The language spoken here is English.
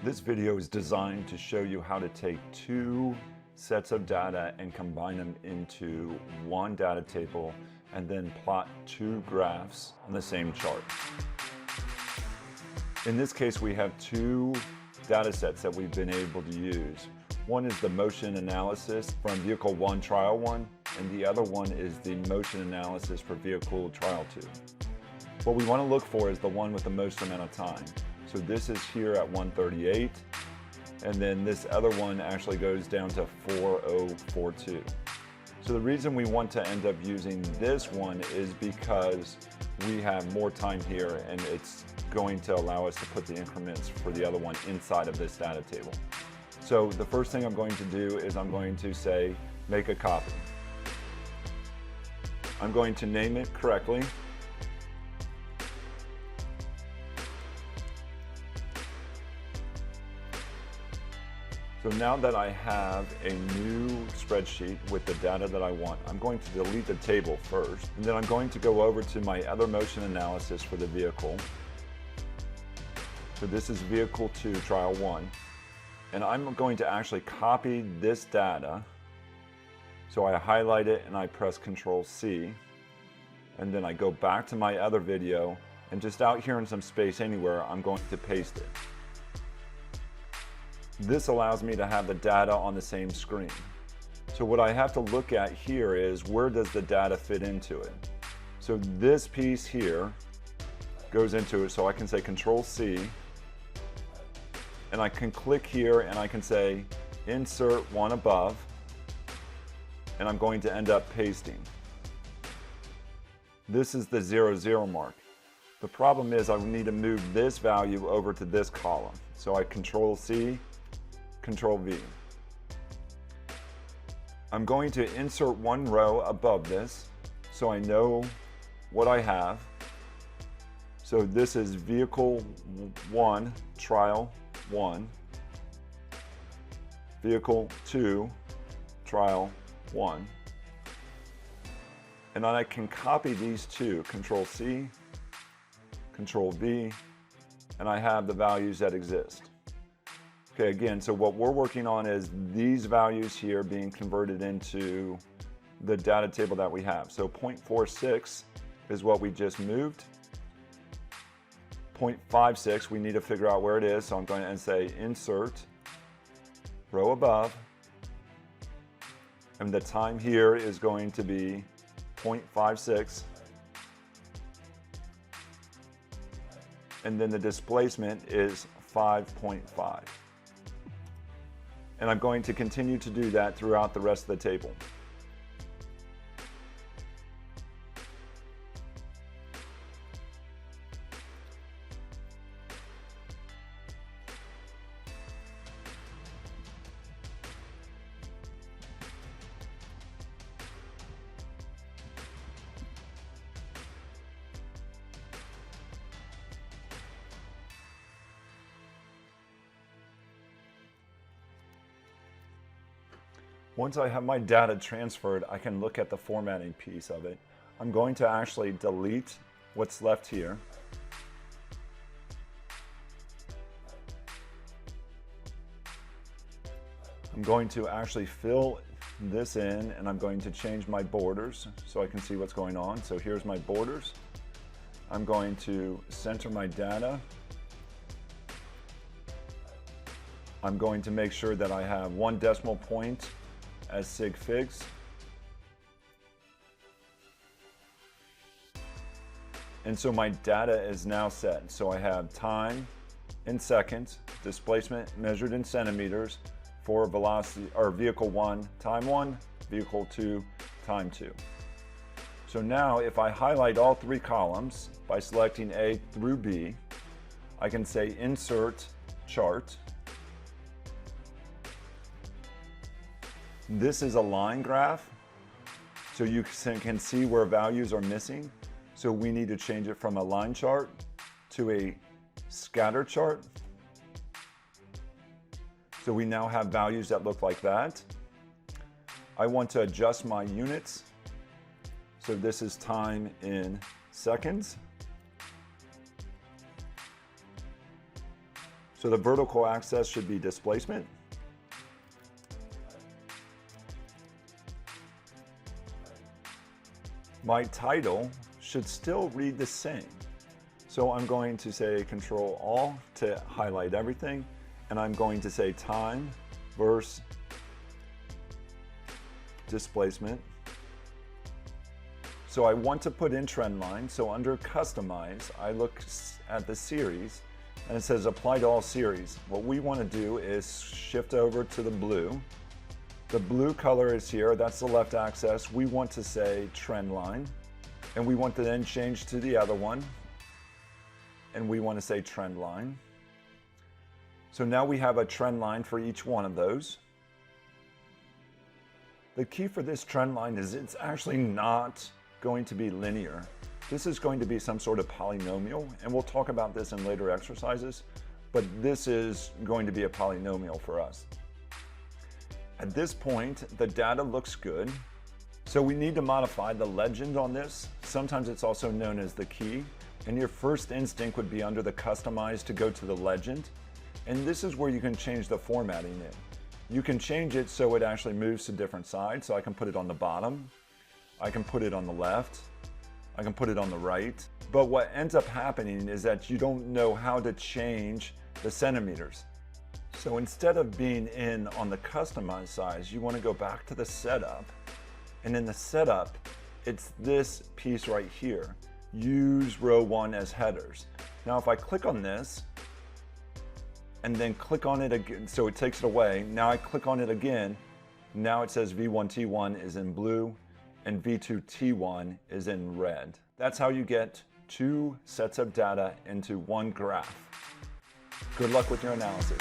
This video is designed to show you how to take two sets of data and combine them into one data table and then plot two graphs on the same chart. In this case, we have two data sets that we've been able to use. One is the motion analysis from vehicle 1, trial 1, and the other one is the motion analysis for vehicle trial 2. What we want to look for is the one with the most amount of time. So this is here at 1:38, and then this other one actually goes down to 4:042. So the reason we want to end up using this one is because we have more time here, and it's going to allow us to put the increments for the other one inside of this data table. So the first thing I'm going to do is I'm going to say, make a copy. I'm going to name it correctly. So now that I have a new spreadsheet with the data that I want, I'm going to delete the table first, and then I'm going to go over to my other motion analysis for the vehicle. So this is vehicle 2, trial 1. And I'm going to actually copy this data. So I highlight it and I press Control-C. And then I go back to my other video, and just out here in some space anywhere, I'm going to paste it. This allows me to have the data on the same screen. So what I have to look at here is, where does the data fit into it? So this piece here goes into it, so I can say Control-C, and I can click here and I can say insert one above, and I'm going to end up pasting. This is the 0, mark. The problem is I need to move this value over to this column. So I Control-C, Control-V. I'm going to insert one row above this so I know what I have. So this is vehicle 1, trial 1, vehicle 2, trial 1. And then I can copy these two, Control-C, Control-V, and I have the values that exist. Okay, again, so what we're working on is these values here being converted into the data table that we have. So 0.46 is what we just moved. 0.56, we need to figure out where it is, so I'm going to say insert, row above, and the time here is going to be 0.56, and then the displacement is 5.5. And I'm going to continue to do that throughout the rest of the table. Once I have my data transferred, I can look at the formatting piece of it. I'm going to actually delete what's left here. I'm going to actually fill this in, and I'm going to change my borders so I can see what's going on. So here's my borders. I'm going to center my data. I'm going to make sure that I have 1 decimal point as sig figs. And so my data is now set. So I have time in seconds, displacement measured in centimeters for velocity, or vehicle 1, time 1, vehicle 2, time 2. So now if I highlight all 3 columns by selecting A through B, I can say insert chart. This is a line graph, so you can see where values are missing. So we need to change it from a line chart to a scatter chart. So we now have values that look like that. I want to adjust my units. So this is time in seconds. So the vertical axis should be displacement. My title should still read the same. So I'm going to say Control All to highlight everything, and I'm going to say time versus displacement. So I want to put in trend line, so under Customize, I look at the series, and it says Apply to all series. What we want to do is shift over to the blue. The blue color is here, that's the left axis. We want to say trend line, and we want to then change to the other one, and we want to say trend line. So now we have a trend line for each one of those. The key for this trend line is it's actually not going to be linear. This is going to be some sort of polynomial, and we'll talk about this in later exercises, but this is going to be a polynomial for us. At this point, the data looks good, so we need to modify the legend on this. Sometimes it's also known as the key, and your first instinct would be under the Customize to go to the legend, and this is where you can change the formatting in. You can change it so it actually moves to different sides, so I can put it on the bottom, I can put it on the left, I can put it on the right, but what ends up happening is that you don't know how to change the centimeters. So instead of being in on the Customize size, you want to go back to the setup, and in the setup, it's this piece right here. Use row 1 as headers. Now if I click on this, and then click on it again, so it takes it away. Now I click on it again, now it says V1T1 is in blue, and V2T1 is in red. That's how you get 2 sets of data into one graph. Good luck with your analysis.